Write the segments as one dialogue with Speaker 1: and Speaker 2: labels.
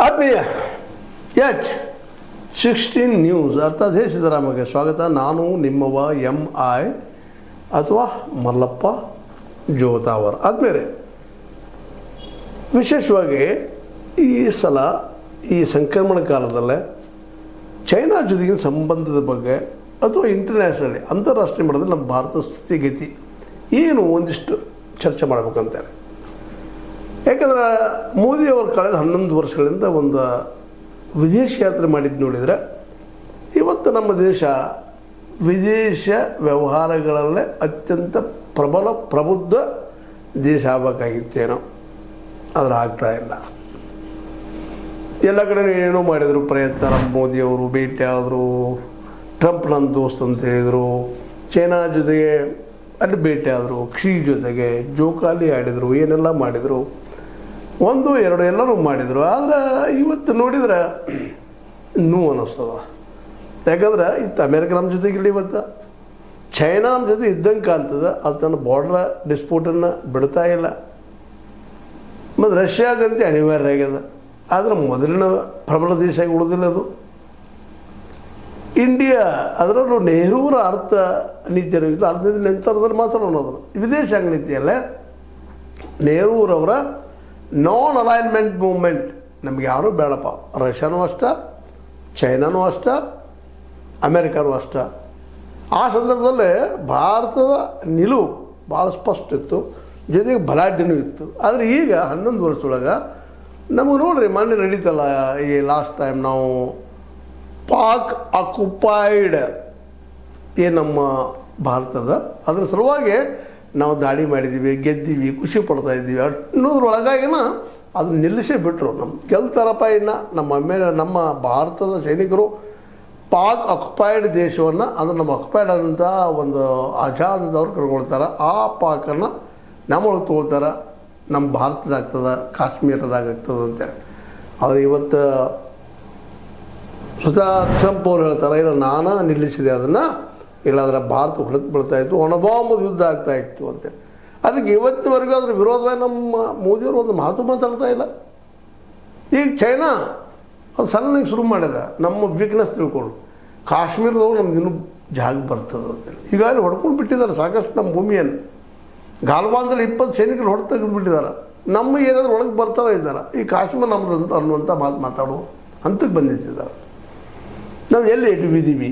Speaker 1: ಆತ್ಮೀಯ H16 news ಅರ್ಥಾತ್ ಹೇ ಸಿದ್ದರಾಮಯ್ಯ ಸ್ವಾಗತ. ನಾನು ನಿಮ್ಮವ MI ಅಥವಾ ಮಲ್ಲಪ್ಪ ಜೋತಾವರ್. ಆದ್ಮೇಲೆ ವಿಶೇಷವಾಗಿ ಈ ಸಲ ಈ ಸಂಕ್ರಮಣ ಕಾಲದಲ್ಲೇ ಚೈನಾ ಜೊತೆಗಿನ ಸಂಬಂಧದ ಬಗ್ಗೆ ಅಥವಾ ಇಂಟರ್ನ್ಯಾಷನಲಿ ಅಂತಾರಾಷ್ಟ್ರೀಯ ಮಟ್ಟದಲ್ಲಿ ನಮ್ಮ ಭಾರತದ ಸ್ಥಿತಿಗತಿ ಏನು ಒಂದಿಷ್ಟು ಚರ್ಚೆ ಮಾಡಬೇಕಂತೇಳಿ. ಯಾಕಂದ್ರೆ ಮೋದಿಯವರು ಕಳೆದ 11 ವರ್ಷಗಳಿಂದ ಒಂದು ವಿದೇಶ ಯಾತ್ರೆ ಮಾಡಿದ್ದು ನೋಡಿದರೆ ಇವತ್ತು ನಮ್ಮ ದೇಶ ವಿದೇಶ ವ್ಯವಹಾರಗಳಲ್ಲೇ ಅತ್ಯಂತ ಪ್ರಬುದ್ಧ ದೇಶ ಆಗಬೇಕಾಗಿತ್ತೇನೋ, ಆದರೆ ಆಗ್ತಾಯಿಲ್ಲ. ಎಲ್ಲ ಕಡೆ ಏನೋ ಮಾಡಿದರು ಪ್ರಯತ್ನ. ನಮ್ಮ ಮೋದಿಯವರು ಭೇಟಿ ಆದರು, ಟ್ರಂಪ್ ನನ್ನ ದೋಸ್ತ್ ಅಂತ ಹೇಳಿದರು, ಚೈನಾ ಜೊತೆಗೆ ಅಲ್ಲಿ ಭೇಟಿ ಆದರು, ಕ್ಷಿ ಜೊತೆಗೆ ಜೋಕಾಲಿ ಆಡಿದರು, ಏನೆಲ್ಲ ಮಾಡಿದರು, 1, 2 ಎಲ್ಲರೂ ಮಾಡಿದರು. ಆದರೆ ಇವತ್ತು ನೋಡಿದ್ರೆ ನೋವು ಅನ್ನಿಸ್ತದ. ಯಾಕಂದ್ರೆ ಇತ್ತು ಅಮೇರಿಕ ನಮ್ಮ ಜೊತೆಗಿಲ್ಲ, ಇವತ್ತು ಚೈನಾ ನಮ್ಮ ಜೊತೆ ಇದ್ದಂಗೆ ಕಾಣ್ತದೆ. ಅದು ತನ್ನ ಬಾರ್ಡ್ರ್ ಡಿಸ್ಪ್ಯೂಟನ್ನು ಬಿಡ್ತಾ ಇಲ್ಲ. ಮತ್ತು ರಷ್ಯಾಗಂತೆ ಅನಿವಾರ್ಯ ಆಗ್ಯದ. ಆದರೆ ಮೊದಲಿನ ಪ್ರಬಲ ದೇಶ ಆಗಿ ಉಳಿದಿಲ್ಲ ಅದು. ಇಂಡಿಯಾ ಅದರಲ್ಲೂ ನೆಹರೂರ ಅರ್ಥ ನೀತಿಯನ್ನು ಇತ್ತು. ಅರ್ಥ ನೀತಿ ನಂತರದಲ್ಲಿ ಮಾತಾಡೋಣ. ಅದನ್ನು ವಿದೇಶಾಂಗ ನೀತಿಯಲ್ಲೇ ನೆಹರೂರವರ ನಾನ್ ಅಲೈನ್ಮೆಂಟ್ ಮೂವ್ಮೆಂಟ್ ನಮ್ಗೆ ಯಾರೂ ಬೇಡಪ್ಪ. ರಷ್ಯಾನೂ ಅಷ್ಟ, ಚೈನಾನೂ ಅಷ್ಟ, ಅಮೇರಿಕಾನೂ ಅಷ್ಟ. ಆ ಸಂದರ್ಭದಲ್ಲಿ ಭಾರತದ ನಿಲುವು ಭಾಳ ಸ್ಪಷ್ಟ ಇತ್ತು, ಜೊತೆಗೆ ಬಲಾಢ್ಯನೂ ಇತ್ತು. ಆದರೆ ಈಗ 11 ವರ್ಷದೊಳಗೆ ನಮಗೆ ನೋಡ್ರಿ, ಮೊನ್ನೆ ನಡೀತಲ್ಲ ಈ ಲಾಸ್ಟ್ ಟೈಮ್ ನಾವು ಪಾಕ್ ಆಕ್ಯುಪೈಡ್ ಏನು ನಮ್ಮ ಭಾರತದ, ಅದ್ರ ಸಲುವಾಗಿ ನಾವು ದಾಳಿ ಮಾಡಿದ್ದೀವಿ, ಗೆದ್ದೀವಿ, ಖುಷಿ ಪಡ್ತಾ ಇದ್ದೀವಿ ಅನ್ನೋದ್ರೊಳಗಾಗಿನ ಅದನ್ನ ನಿಲ್ಲಿಸೇ ಬಿಟ್ಟರು. ನಮ್ಮ ಗೆಲ್ತಾರಪ್ಪ. ಇನ್ನು ನಮ್ಮ ಭಾರತದ ಸೈನಿಕರು ಪಾಕ್ ಆಕ್ಯುಪೈಡ್ ದೇಶವನ್ನು, ಅದು ನಮ್ಮ ಆಕ್ಯುಪೈಡ್ ಆದಂಥ ಒಂದು ಆಜಾದದವ್ರು ಕರ್ಕೊಳ್ತಾರೆ. ಆ ಪಾಕನ್ನು ನಮ್ಮೊಳಗೆ ತೊಗೊಳ್ತಾರೆ. ನಮ್ಮ ಭಾರತದಾಗ್ತದೆ, ಕಾಶ್ಮೀರದಾಗ್ತದೆ ಅಂತೇಳಿ. ಆದರೆ ಇವತ್ತು ಸ್ವತಃ ಟ್ರಂಪ್ ಅವ್ರು ಹೇಳ್ತಾರೆ, ಇಲ್ಲ ನಾನು ನಿಲ್ಲಿಸಿದೆ ಅದನ್ನು, ಇಲ್ಲಾಂದ್ರೆ ಭಾರತ ಹೊಳಕ್ಕೆ ಬೀಳ್ತಾಯಿತ್ತು, ಒಣಬಾಂಬದ ಯುದ್ಧ ಆಗ್ತಾಯಿತ್ತು ಅಂತೇಳಿ. ಅದಕ್ಕೆ ಇವತ್ತಿನವರೆಗೂ ಅದ್ರ ವಿರೋಧವಾಗಿ ನಮ್ಮ ಮೋದಿಯವರು ಒಂದು ಮಾತು ಮಾತಾಡ್ತಾ ಇಲ್ಲ. ಈಗ ಚೈನಾ ಅದು ಸಣ್ಣಗೆ ಶುರು ಮಾಡಿದ ನಮ್ಮ ವೀಕ್ನೆಸ್ ತಿಳ್ಕೊಂಡು, ಕಾಶ್ಮೀರದವ್ರು ನಮ್ಗೆ ಇನ್ನೂ ಜಾಗ ಬರ್ತದೆ ಅಂತೇಳಿ. ಈಗಾಗಲೇ ಹೊಡ್ಕೊಂಡು ಬಿಟ್ಟಿದ್ದಾರೆ ಸಾಕಷ್ಟು ನಮ್ಮ ಭೂಮಿಯನ್ನು. ಗಾಲ್ವಾನ್ದಲ್ಲಿ 20 ಸೈನಿಕರು ಹೊಡೆದು ತೆಗೆದುಬಿಟ್ಟಿದ್ದಾರೆ. ನಮ್ಮ ಏನಾದರೂ ಒಳಗೆ ಬರ್ತಾನೆ ಇದ್ದಾರೆ. ಈ ಕಾಶ್ಮೀರ ನಮ್ಮದು ಅನ್ನುವಂಥ ಮಾತು ಮಾತಾಡೋ ಹಂತಕ್ಕೆ ಬಂದಿದ್ದಾರೆ. ನಾವು ಎಲ್ಲಿ ಎಟುಬಿದ್ದೀವಿ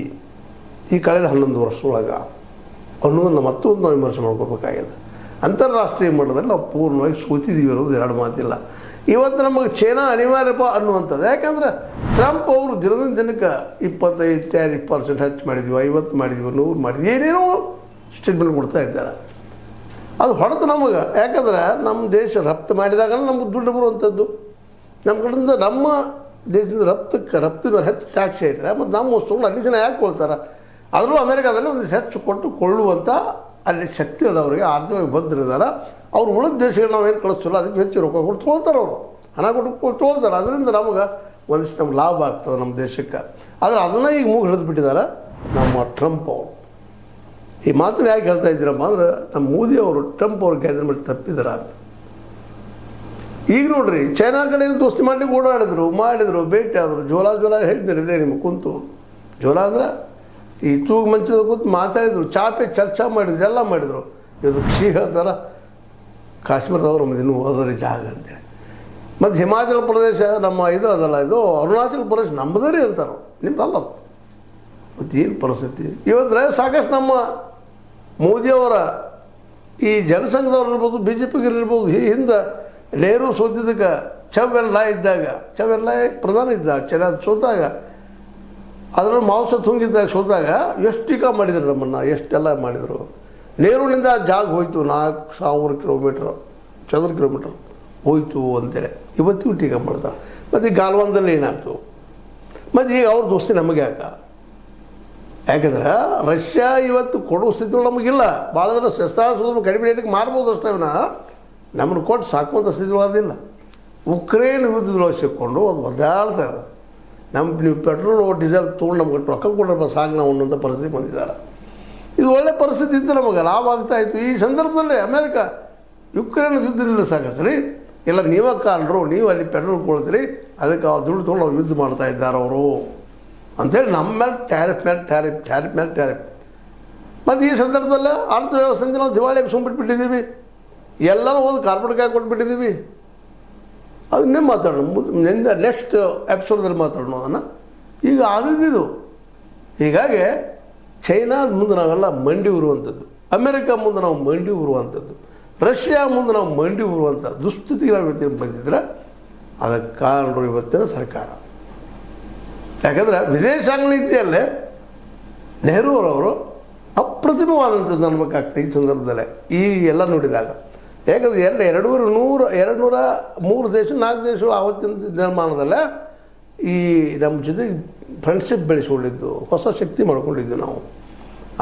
Speaker 1: ಈ ಕಳೆದ 11 ವರ್ಷದೊಳಗೆ ಅನ್ನೋದನ್ನು ಮತ್ತೊಂದು ನಾವು ವಿಮರ್ಶೆ ಮಾಡ್ಕೋಬೇಕಾಗಿದೆ. ಅಂತಾರಾಷ್ಟ್ರೀಯ ಮಟ್ಟದಲ್ಲಿ ನಾವು ಪೂರ್ಣವಾಗಿ ಸೋತಿದ್ದೀವಿ ಅನ್ನೋದು ಎರಡು ಮಾತಿಲ್ಲ. ಇವತ್ತು ನಮಗೆ ಚೈನಾ ಅನಿವಾರ್ಯಪ್ಪ ಅನ್ನುವಂಥದ್ದು. ಯಾಕಂದರೆ ಟ್ರಂಪ್ ಅವರು ದಿನದಿಂದ ದಿನಕ್ಕೆ 25% ಹೆಚ್ಚು ಮಾಡಿದ್ವಿ, 50 ಮಾಡಿದ್ವಿ, 100 ಮಾಡಿದ್ವಿ, ಏನೇನೋ ಸ್ಟೇಟ್ಮೆಂಟ್ ಕೊಡ್ತಾ ಇದ್ದಾರೆ. ಅದು ಹೊಡೆದು ನಮಗೆ. ಯಾಕಂದ್ರೆ ನಮ್ಮ ದೇಶ ರಫ್ತು ಮಾಡಿದಾಗ ನಮ್ಗೆ ದುಡ್ಡು ಬರುವಂಥದ್ದು. ನಮ್ಮ ಕಡೆಯಿಂದ ನಮ್ಮ ದೇಶದಿಂದ ರಫ್ತಿನ ಹೆಚ್ಚು ಟ್ಯಾಕ್ಸ್ ಐತೆ. ಮತ್ತು ನಮ್ಮ ವಸ್ತುಗಳು ಅಲ್ಲಿ ಜನ ಯಾಕೆ ಕೊಳ್ತಾರೆ? ಅದರಲ್ಲೂ ಅಮೇರಿಕಾದಲ್ಲಿ ಒಂದು ಹೆಚ್ಚು ಕೊಟ್ಟು ಕೊಳ್ಳುವಂಥ ಅಲ್ಲಿ ಶಕ್ತಿ ಅದವರಿಗೆ, ಆರ್ಥಿಕವಾಗಿ ಭದ್ರಿದ್ದಾರೆ. ಅವ್ರು ಉಳಿದ ದೇಶಗಳು ನಾವು ಏನು ಕಳಿಸ್ತಿಲ್ಲ, ಅದಕ್ಕೆ ಹೆಚ್ಚು ರೊಕ್ಕ ಕೊಟ್ಟು ತೊಗೊಳ್ತಾರೆ. ಅವರು ಹಣ ಕೊಟ್ಟು ತೊಗೊಳ್ತಾರೆ. ಅದರಿಂದ ನಮಗೆ ಒಂದಿಷ್ಟು ನಮ್ಗೆ ಲಾಭ ಆಗ್ತದೆ ನಮ್ಮ ದೇಶಕ್ಕೆ. ಆದರೆ ಅದನ್ನು ಈಗ ಮೂಗು ಹಿಡಿದು ಬಿಟ್ಟಿದ್ದಾರೆ ನಮ್ಮ ಟ್ರಂಪ್ ಅವರು. ಈ ಮಾತನ್ನು ಯಾಕೆ ಹೇಳ್ತಾ ಇದ್ದೀರಪ್ಪ ಅಂದ್ರೆ, ನಮ್ಮ ಮೋದಿ ಅವರು ಟ್ರಂಪ್ ಅವ್ರ ಗ್ಯಾದರ್ ಮಾಡಿ ತಪ್ಪಿದಾರ ಅಂತ. ಈಗ ನೋಡ್ರಿ, ಚೈನಾ ಕಡೆಯಿಂದ ದೋಸ್ತಿ ಮಾಡಲಿಕ್ಕೆ ಮಾಡಿದರು, ಭೇಟಿ ಆದರು, ಜೋಲ ಹೇಳ್ತೀರಿ ಇದೇ ನಿಮಗೆ ಕುಂತು. ಜೋಲ ಅಂದ್ರೆ ಈ ತೂಗು ಮಂಚದ ಕೂತು ಮಾತಾಡಿದರು, ಚಾಪೆ ಚರ್ಚೆ ಮಾಡಿದ್ರು, ಎಲ್ಲ ಮಾಡಿದರು. ಇದು ಖುಷಿ ಹೇಳ್ತಾರೆ, ಕಾಶ್ಮೀರದವ್ರು ನಮ್ಮದು ಇನ್ನೂ ಹೋದರೆ ಜಾಗ ಅಂತೇಳಿ. ಮತ್ತು ಹಿಮಾಚಲ ಪ್ರದೇಶ ನಮ್ಮ ಇದು ಅದಲ್ಲ, ಇದು ಅರುಣಾಚಲ ಪ್ರದೇಶ ನಮ್ಮದರಿ ಅಂತಾರೆ, ನಿಮ್ದಲ್ಲ. ಮತ್ತು ಏನು ಪರಿಸ್ಥಿತಿ ಇವತ್ತು ಸಾಕಷ್ಟು ನಮ್ಮ ಮೋದಿಯವರ ಈ ಜನಸಂಘದವ್ರು ಇರ್ಬೋದು, BJP ಇರ್ಬೋದು, ಈ ಹಿಂದೆ ನೆಹರು ಸೋತಿದ್ದಕ್ಕೆ ಚವೆನ್ಲಾಯ್ ಇದ್ದಾಗ, ಚವೆನ್ಲಾಯ್ ಪ್ರಧಾನ ಇದ್ದಾಗ, ಚೈನಾ ಸೋತಾಗ, ಅದರಲ್ಲಿ ಮಾಂಸ ತುಂಗಿದ್ದಾಗ ಸೋತಾಗ ಎಷ್ಟು ಟೀಕಾ ಮಾಡಿದ್ರು ನಮ್ಮನ್ನು, ಎಷ್ಟೆಲ್ಲ ಮಾಡಿದರು. ನೆಹರುವಿನಿಂದ ಜಾಗ ಹೋಯಿತು, 4000 ಕಿಲೋಮೀಟ್ರ್ ಚದರ ಕಿಲೋಮೀಟ್ರ್ ಹೋಯಿತು ಅಂತೇಳಿ ಇವತ್ತಿಗೂ ಟೀಕಾ ಮಾಡ್ತಾರೆ. ಮತ್ತು ಈ ಗಾಲ್ವಾನ್ದಲ್ಲಿ ಏನಾಯ್ತು? ಮತ್ತು ಈಗ ಅವ್ರ ದೋಸ್ತಿ ನಮಗೆ ಯಾಕಂದ್ರೆ ರಷ್ಯಾ ಇವತ್ತು ಕೊಡುವ ಸ್ಥಿತಿಗಳು ನಮಗಿಲ್ಲ. ಭಾಳ ಜನ ಶಸ್ತ್ರಾಸ್ತ್ರ ಕಡಿಮೆ ರೇಟಿಗೆ ಮಾರ್ಬೋದು ಅಷ್ಟೇ, ನಮ್ಮನ್ನು ಕೊಟ್ಟು ಸಾಕುವಂಥ ಸ್ಥಿತಿಗಳದಿಲ್ಲ. ಉಕ್ರೇನ್ ಯುದ್ಧದೊಳಗೆ ಸಿಕ್ಕೊಂಡು ಅದು ಒದ್ದಾಡ್ತಾ ಇದೆ. ನೀವು ಪೆಟ್ರೋಲ್ ಡೀಸೆಲ್ ತೊಗೊಂಡು ನಮ್ಗೆ ರೊಕ್ಕ ಕೊಡೋಣ ಸಾಕು ನಾವು ಅನ್ನೋಂಥ ಪರಿಸ್ಥಿತಿ ಬಂದಿದ್ದಾರೆ. ಇದು ಒಳ್ಳೆ ಪರಿಸ್ಥಿತಿ ಇತ್ತು, ನಮಗೆ ಲಾಭ ಆಗ್ತಾಯಿತ್ತು. ಈ ಸಂದರ್ಭದಲ್ಲಿ ಅಮೇರಿಕ ಯುಕ್ರೇನ್ ಯುದ್ಧ ನಿಲ್ಲಿಸಾಕ ಸರಿ ಇಲ್ಲ ನೀವೇ ಕಾರಣರು, ನೀವು ಅಲ್ಲಿ ಪೆಟ್ರೋಲ್ ಕೊಡ್ತೀರಿ, ಅದಕ್ಕೆ ಆ ದುಡ್ಡು ತೊಗೊಂಡು ಅವ್ರು ಯುದ್ಧ ಮಾಡ್ತಾ ಇದ್ದಾರೆ ಅವರು ಅಂಥೇಳಿ ನಮ್ಮ ಮೇಲೆ ಟ್ಯಾರಿಫ್ ಮೇಲೆ ಟ್ಯಾರಿಫ್. ಮತ್ತು ಈ ಸಂದರ್ಭದಲ್ಲಿ ಅರ್ಥವ್ಯವಸ್ಥೆಯಿಂದ ನಾವು ದಿವಾಳಿ ಎಬ್ಸ್ಕೊಂಡ್ಬಿಟ್ಟಿದ್ದೀವಿ, ಎಲ್ಲನೂ ಹೋಗಿ ಕಾರ್ಪೊರೇಟ್ಗಾಗಿ ಕೊಟ್ಬಿಟ್ಟಿದ್ದೀವಿ. ಅದನ್ನೇ ಮಾತಾಡೋಣ ನೆಕ್ಸ್ಟ್ ಎಪಿಸೋಡ್ದಲ್ಲಿ ಮಾತಾಡೋಣ ಅದನ್ನು. ಈಗ ಆದಿದ್ದು ಹೀಗಾಗಿ ಚೈನಾದ ಮುಂದೆ ನಾವೆಲ್ಲ ಮಂಡಿ ಉರುವಂಥದ್ದು, ಅಮೆರಿಕ ಮುಂದೆ ನಾವು ಮಂಡಿ ಉರುವಂಥದ್ದು, ರಷ್ಯಾ ಮುಂದೆ ನಾವು ಮಂಡಿ ಉರುವಂಥ ದುಸ್ಥಿತಿಗೆ ನಾವು ಇವತ್ತಿನ ಬಂದಿದ್ರೆ ಅದಕ್ಕೆ ಕಾರಣರು ಇವತ್ತಿನ ಸರ್ಕಾರ. ಯಾಕಂದರೆ ವಿದೇಶಾಂಗ ನೀತಿಯಲ್ಲೇ ನೆಹರೂರವರು ಅಪ್ರತಿಮವಾದಂಥದ್ದು ಅನ್ಬೇಕಾಗ್ತದೆ ಈ ಸಂದರ್ಭದಲ್ಲೇ ಈ ಎಲ್ಲ ನೋಡಿದಾಗ. ಯಾಕಂದರೆ 203 ದೇಶ 4 ದೇಶಗಳು ಆವತ್ತಿನ ದಿನಮಾನದಲ್ಲೇ ಈ ನಮ್ಮ ಜೊತೆ ಫ್ರೆಂಡ್ಶಿಪ್ ಬೆಳೆಸ್ಕೊಂಡಿದ್ದು, ಹೊಸ ಶಕ್ತಿ ಮಾಡ್ಕೊಂಡಿದ್ದು ನಾವು.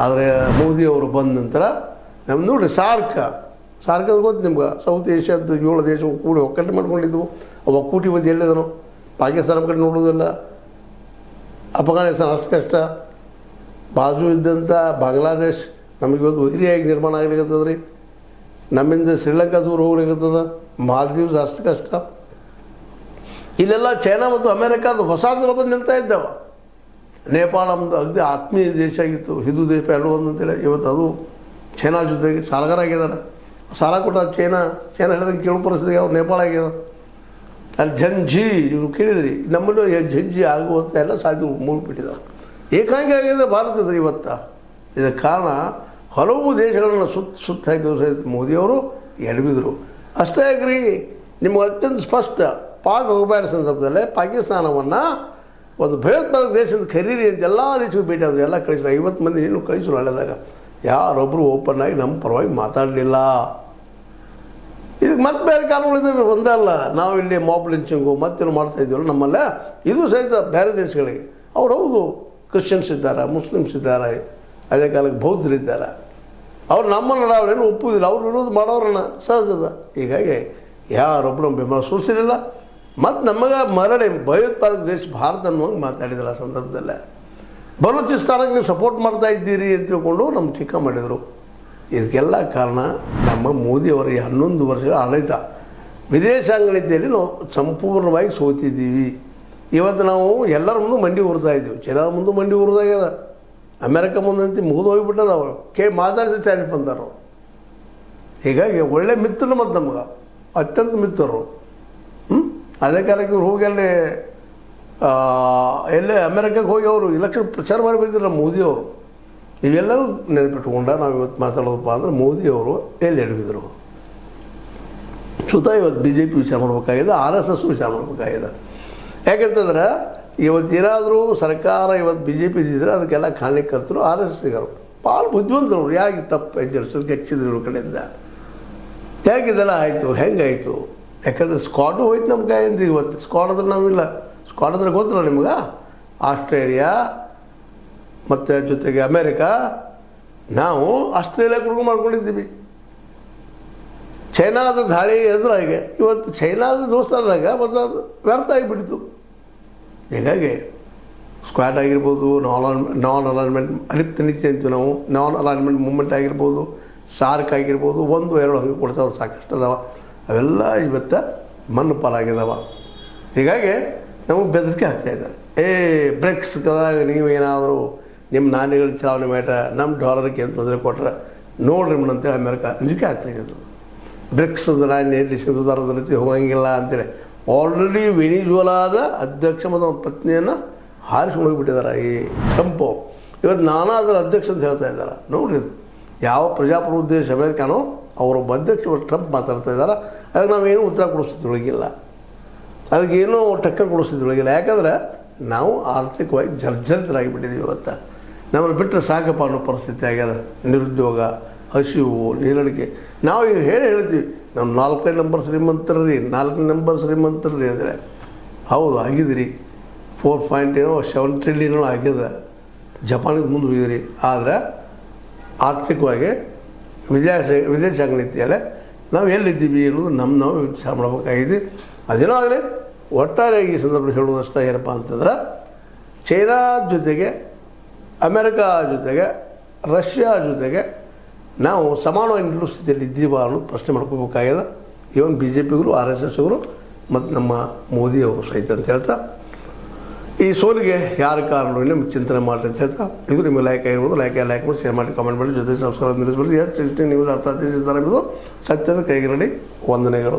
Speaker 1: ಆದರೆ ಮೋದಿಯವರು ಬಂದ ನಂತರ ನಮ್ಮ ನೋಡಿರಿ ಸಾರ್ಕ್ ಅಂದ್ರೆ ಗೊತ್ತು ನಿಮ್ಗೆ, ಸೌತ್ ಏಷ್ಯಾದ 7 ದೇಶವು ಕೂಡಿ ಒಕ್ಕಟ್ಟು ಮಾಡ್ಕೊಂಡಿದ್ವು. ಒಕ್ಕೂಟ ಇವತ್ತು ಎಲ್ಲಿದನು? ಪಾಕಿಸ್ತಾನ ಕಡೆ ನೋಡೋದಿಲ್ಲ, ಅಫ್ಘಾನಿಸ್ತಾನ ಅಷ್ಟು ಕಷ್ಟ, ಬಾಜು ಇದ್ದಂಥ ಬಾಂಗ್ಲಾದೇಶ್ ನಮಗೆ ಇವತ್ತು ವೈರಿಯಾಗಿ ನಿರ್ಮಾಣ ಆಗ್ಲಿಕ್ಕತ್ತದ ರೀ, ನಮ್ಮಿಂದ ಶ್ರೀಲಂಕಾ ದೂರ ಹೋಗ್ಲಿಕ್ಕತ್ತದ, ಮಾಲ್ದೀವ್ಸ್ ಅಷ್ಟು ಕಷ್ಟ. ಇಲ್ಲೆಲ್ಲ ಚೈನಾ ಮತ್ತು ಅಮೇರಿಕಾದ ಹೊಸ ಬಂದು ನಿಲ್ತಾ ಇದ್ದಾವ. ನೇಪಾಳ ನಮ್ಮದು ಅಗದಿ ಆತ್ಮೀಯ ದೇಶ ಆಗಿತ್ತು, ಹಿಂದೂ ದೇಶ ಎರಡು ಅಂತೇಳಿ ಇವತ್ತು ಅದು ಚೈನಾ ಜೊತೆಗೆ ಸಾಲಗಾರ ಆಗಿದ್ದಾರೆ. ಸಾಲ ಕೊಟ್ಟ ಚೈನಾ ಹೇಳಿದಂಗೆ ಕೇಳೋ ಪರಿಸ್ಥಿತಿಗೆ ಅವ್ರು ನೇಪಾಳ ಆಗ್ಯದ. ಅಲ್ಲಿ ಝಂಜಿ ನೀವು ಕೇಳಿದ್ರಿ, ನಮ್ಮಲ್ಲೂ ಝಂಜಿ ಆಗುವಂಥ ಎಲ್ಲ ಸಾಧ್ಯ ಮುಗಿಬಿಟ್ಟಿದ್ದಾರೆ. ಏಕಾಂಗಿ ಆಗಿದೆ ಭಾರತದ ಇವತ್ತು. ಇದಕ್ಕೆ ಕಾರಣ ಹಲವು ದೇಶಗಳನ್ನು ಸುತ್ತ ಹಾಕಿದ್ರು ಸಹಿತ ಮೋದಿಯವರು ಎಡವಿದರು. ಅಷ್ಟೇ ಆಗ್ರಿ, ನಿಮ್ಗೆ ಅತ್ಯಂತ ಸ್ಪಷ್ಟ ಪಾಕ್ ಹೋಗಬೇಡ ಸಂದರ್ಭದಲ್ಲೇ ಪಾಕಿಸ್ತಾನವನ್ನು ಒಂದು ಭಯೋತ್ಪಾದಕ ದೇಶದ ಕರೀರಿ ಅಂತ ಎಲ್ಲ ದೇಶಕ್ಕೂ ಭೇಟಿ ಆದರು, ಎಲ್ಲ ಕಳಿಸಿದ್ರು. 50 ಮಂದಿ ಇನ್ನೂ ಕಳಿಸಿದ್ರು. ಹಳೆದಾಗ ಯಾರೊಬ್ಬರು ಓಪನ್ ಆಗಿ ನಮ್ಮ ಪರವಾಗಿ ಮಾತಾಡಲಿಲ್ಲ. ಇದಕ್ಕೆ ಮತ್ತೆ ಬೇರೆ ಕಾರಣಗಳಿದ್ದಾವೆ, ಒಂದೇ ಅಲ್ಲ. ನಾವು ಇಲ್ಲಿ ಮಾಬ್ ಲಿಂಚಿಂಗು ಮತ್ತೇನು ಮಾಡ್ತಾ ಇದ್ದೀವಲ್ಲ ನಮ್ಮಲ್ಲೇ, ಇದು ಸಹಿತ ಬೇರೆ ದೇಶಗಳಿಗೆ. ಅವ್ರು ಹೌದು ಕ್ರಿಶ್ಚಿಯನ್ಸ್ ಇದ್ದಾರೆ, ಮುಸ್ಲಿಮ್ಸ್ ಇದ್ದಾರೆ, ಅದೇ ಕಾಲಕ್ಕೆ ಬೌದ್ಧರಿದ್ದಾರೆ. ಅವ್ರು ನಮ್ಮ ನಡಾವಳಿಯನ್ನು ಒಪ್ಪುವುದಿಲ್ಲ, ಅವ್ರು ವಿರೋಧ ಮಾಡೋರನ್ನ ಸಹಜದ. ಹೀಗಾಗಿ ಯಾರೊಬ್ಬರು ನಮ್ಮ ಬೆಂಬಲ ಸೂಚಿಸಲಿಲ್ಲ. ಮತ್ತು ನಮಗೆ ಮರಳಿ ಭಯೋತ್ಪಾದಕ ದೇಶ ಭಾರತ ಅನ್ನುವಂಗೆ ಮಾತಾಡಿದ್ರು. ಆ ಸಂದರ್ಭದಲ್ಲೇ ಬಲೂಚಿಸ್ತಾನಕ್ಕೆ ನೀವು ಸಪೋರ್ಟ್ ಮಾಡ್ತಾ ಇದ್ದೀರಿ ಅಂತ ತಿಳ್ಕೊಂಡು ನಮ್ಮ ಟೀಕಾ ಮಾಡಿದರು. ಇದಕ್ಕೆಲ್ಲ ಕಾರಣ ನಮ್ಮ ಮೋದಿಯವರ 11 ವರ್ಷಗಳ ಆಡಳಿತ. ವಿದೇಶಾಂಗ ನೀತಿಯಲ್ಲಿ ನಾವು ಸಂಪೂರ್ಣವಾಗಿ ಸೋತಿದ್ದೀವಿ. ಇವತ್ತು ನಾವು ಎಲ್ಲರ ಮುಂದೆ ಮಂಡಿ ಉರ್ತಾ ಇದ್ದೀವಿ. ಚೈನಾ ಮುಂದೆ ಮಂಡಿ ಉರಿದಾಗ್ಯದ, ಅಮೆರಿಕ ಮುಂದಂತ ಮುಗಿದು ಹೋಗಿಬಿಟ್ಟದ. ಅವ್ರು ಮಾತಾಡಿಸಿ ಟ್ಯಾರಿಫ್ ಅಂತಾರೆ ಅವ್ರು. ಹೀಗಾಗಿ ಒಳ್ಳೆ ಮಿತ್ರರು ಮತ್ತು ನಮ್ಗೆ ಅತ್ಯಂತ ಮಿತ್ರರು. ಅದೇ ಕಾಲಕ್ಕೆ ಇವ್ರು ಹೋಗಿ ಅಲ್ಲಿ ಎಲ್ಲೇ ಅಮೆರಿಕಕ್ಕೆ ಹೋಗಿ ಅವರು ಇಲೆಕ್ಷನ್ ಪ್ರಚಾರ ಮಾಡಿ ಬಂದಿದ್ರು ಮೋದಿಯವರು. ಇವೆಲ್ಲರೂ ನೆನಪಿಟ್ಕೊಂಡ ನಾವು ಇವತ್ತು ಮಾತಾಡೋದಪ್ಪ ಅಂದ್ರೆ ಮೋದಿಯವರು ಎಲ್ಲಿ ಎಡವಿದ್ರು. ಸುತ ಇವತ್ತು BJP ವಿಚಾರ ಮಾಡಬೇಕಾಗಿದೆ, RSS ವಿಚಾರ ಮಾಡಬೇಕಾಗಿದೆ. ಯಾಕೆಂತಂದ್ರೆ ಇವತ್ತೇನಾದರೂ ಸರ್ಕಾರ ಇವತ್ತು BJP ಇದ್ದಿದ್ರೆ ಅದಕ್ಕೆಲ್ಲ ಕಾರಣಕರ್ತರು RSS ಸಿಗರು. ಭಾಳ ಬುದ್ಧಿವಂತರು. ಯಾಕೆ ತಪ್ಪು ಎಚ್ಚರಿಸೋದಕ್ಕೆ ಹೆಚ್ಚಿದ್ರು ಇವ್ರ ಕಡೆಯಿಂದ. ಯಾಕೆ ಇದೆಲ್ಲ ಆಯಿತು, ಹೆಂಗಾಯಿತು? ಯಾಕಂದರೆ ಸ್ಕ್ವಾಡು ಹೋಯ್ತು ನಮ್ಮ ಕೈಯಿಂದ. ಇವತ್ತು ಸ್ಕ್ವಾಡ್ ಅಂದ್ರೆ ನಾವಿಲ್ಲ. ಸ್ಕ್ವಾಡ್ ಅಂದ್ರೆ ಗೊತ್ತಲ್ಲ ನಿಮ್ಗೆ, ಆಸ್ಟ್ರೇಲಿಯಾ ಮತ್ತು ಜೊತೆಗೆ ಅಮೇರಿಕಾ. ನಾವು ಆಸ್ಟ್ರೇಲಿಯಾ ಕುಡ್ಕೊಂಡು ಮಾಡ್ಕೊಂಡಿದ್ದೀವಿ. ಚೈನಾದ ದಾಳಿ ಎದುರಾಗೆ ಇವತ್ತು ಚೈನಾದ ದೋಸ್ತಾದಾಗ ಮತ್ತು ಅದು ವ್ಯರ್ಥ ಆಗಿಬಿಡ್ತು. ಹೀಗಾಗಿ ಸ್ಕ್ವಾಡ್ ಆಗಿರ್ಬೋದು, ನಾನ್ ಅಲೈನ್ಮೆಂಟ್ ಅಲಿಪ್ತ ನೀತಿ ಅಂತೀವಿ ನಾವು, ನಾನ್ ಅಲೈನ್ಮೆಂಟ್ ಮೂವ್ಮೆಂಟ್ ಆಗಿರ್ಬೋದು, ಸಾರ್ಕ್ ಆಗಿರ್ಬೋದು, 1, 2 ಹಂಗೆ ಕೊಡ್ತಾವೆ, ಸಾಕಷ್ಟು ಅದಾವ. ಅವೆಲ್ಲ ಇವತ್ತು ಮಣ್ಣು ಪಾಲಾಗಿದ್ದಾವೆ. ಹೀಗಾಗಿ ನಮಗೆ ಬೆದರಿಕೆ ಆಗ್ತಾಯಿದ್ದಾರೆ. ಬ್ರಿಕ್ಸ್ದಾಗ ನೀವು ಏನಾದರೂ ನಿಮ್ಮ ನಾಣ್ಯಗಳ ಚಲಾವಣೆ ಮಾಡ್ರೆ ನಮ್ಮ ಡಾಲರ್ಗೆ ಏನು ತೊಂದರೆ ಕೊಟ್ಟರೆ ನೋಡ್ರಿ ಅಂತೇಳಿ ಅಮೆರಿಕ ಅಂಜಿಕೆ ಆಗ್ತಾಯಿದ್ದು. ಬ್ರಿಕ್ಸ್ ನಾಣ್ಯ ಸುಧಾರದ ರೀತಿ ಹೋಗಂಗಿಲ್ಲ ಅಂತೇಳಿ ಆಲ್ರೆಡಿ ವೆನಿಜುವೆಲಾದ ಅಧ್ಯಕ್ಷ ಮತ್ತು ಅವ್ರ ಪತ್ನಿಯನ್ನು ಹಾರಿಸ್ಕೊಂಡು ಹೋಗಿಬಿಟ್ಟಿದ್ದಾರೆ ಈ ಟ್ರಂಪು. ಇವತ್ತು ನಾನಾ ಅದರ ಅಧ್ಯಕ್ಷ ಅಂತ ಹೇಳ್ತಾ ಇದ್ದಾರೆ. ನೋಡ್ರಿ, ಯಾವ ಪ್ರಜಾಪ್ರಭುತ್ವ ದೇಶ ಅಮೇರಿಕಾನೋ ಅವರೊಬ್ಬ ಅಧ್ಯಕ್ಷ ಟ್ರಂಪ್ ಮಾತಾಡ್ತಾ ಇದ್ದಾರೆ. ಅದಕ್ಕೆ ನಾವೇನು ಉತ್ತರ ಕೊಡಿಸ್ತಿದ್ದೊಳಗಿಲ್ಲ, ಅದಕ್ಕೇನೂ ಟಕ್ಕರ್ ಕೊಡಿಸ್ತಿದ್ದೊಳಗಿಲ್ಲ. ಯಾಕಂದರೆ ನಾವು ಆರ್ಥಿಕವಾಗಿ ಜರ್ಜರಿತರಾಗಿಬಿಟ್ಟಿದ್ದೀವಿ. ಇವತ್ತು ನಮ್ಮನ್ನು ಬಿಟ್ಟರೆ ಸಾಕಪ್ಪ ಅನ್ನೋ ಪರಿಸ್ಥಿತಿ ಆಗ್ಯದ. ನಿರುದ್ಯೋಗ, ಹಸಿವು, ನೀರಡಿಕೆ. ನಾವು ಈಗ ಹೇಳ್ತೀವಿ ನಾವು 4ನೇ ನಂಬರ್ ಶ್ರೀಮಂತರ್ರಿ, 4ನೇ ನಂಬರ್ ಶ್ರೀಮಂತರ್ರಿ ಅಂದರೆ ಹೌದು ಆಗಿದ್ರಿ. 4.7 ಟ್ರಿಲಿಯನ್ ಆಗ್ಯದ. ಜಪಾನಿಗೆ ಮುಂದೆ ಹೋಗಿದ್ರಿ. ಆದರೆ ಆರ್ಥಿಕವಾಗಿ ವಿದೇಶಾಂಗ ನೀತಿಯಲ್ಲೇ ನಾವು ಎಲ್ಲಿದ್ದೀವಿ ಅನ್ನೋದು ನಾವು ವಿಚಾರ ಮಾಡಬೇಕಾಗಿದೆ. ಅದೇನೋ ಆಗಲಿ, ಒಟ್ಟಾರೆಯಾಗಿ ಈ ಸಂದರ್ಭ ಹೇಳುವುದಷ್ಟೇ ಏನಪ್ಪ ಅಂತಂದ್ರೆ, ಚೈನಾ ಜೊತೆಗೆ ಅಮೆರಿಕಾ ಜೊತೆಗೆ ರಷ್ಯಾ ಜೊತೆಗೆ ನಾವು ಸಮಾನವಾಗಿ ನಿಲ್ಲುವ ಸ್ಥಿತಿಯಲ್ಲಿ ಇದ್ದೀವ ಅನ್ನೋದು ಪ್ರಶ್ನೆ ಮಾಡ್ಕೋಬೇಕಾಗಿದೆ. ಇವನ್ BJPಗರು RSSಗರು ಮತ್ತು ನಮ್ಮ ಮೋದಿಯವರು ಸಹಿತ ಅಂತ ಹೇಳ್ತಾ ಈ ಸೋಲಿಗೆ ಯಾರ ಕಾರಣಗಳು ನಿಮ್ಗೆ ಚಿಂತನೆ ಮಾಡಿರಿ ಅಂತ ಹೇಳ್ತಾ ಇದು ನಿಮಗೆ ಲೈಕ್ ಆಗಿರ್ಬೋದು ಲೈಕ್ ಮಾಡಿ ಶೇರ್ ಮಾಡಿ ಕಾಮೆಂಟ್ ಮಾಡಿ ಜೊತೆ ಸಬ್ಸ್ಕ್ರೈಬ್ ನಿಲ್ಲಿಸ್ಬಿಡಿ ಹೆಚ್ಚು ನ್ಯೂಸ್ ಅರ್ಥ ಆಗ್ತಿದ್ದಾರೆ ಎಂಬುದು ಸತ್ಯದ ಕೈಗೆ ನಡಿ ವಂದನೆಗಳು.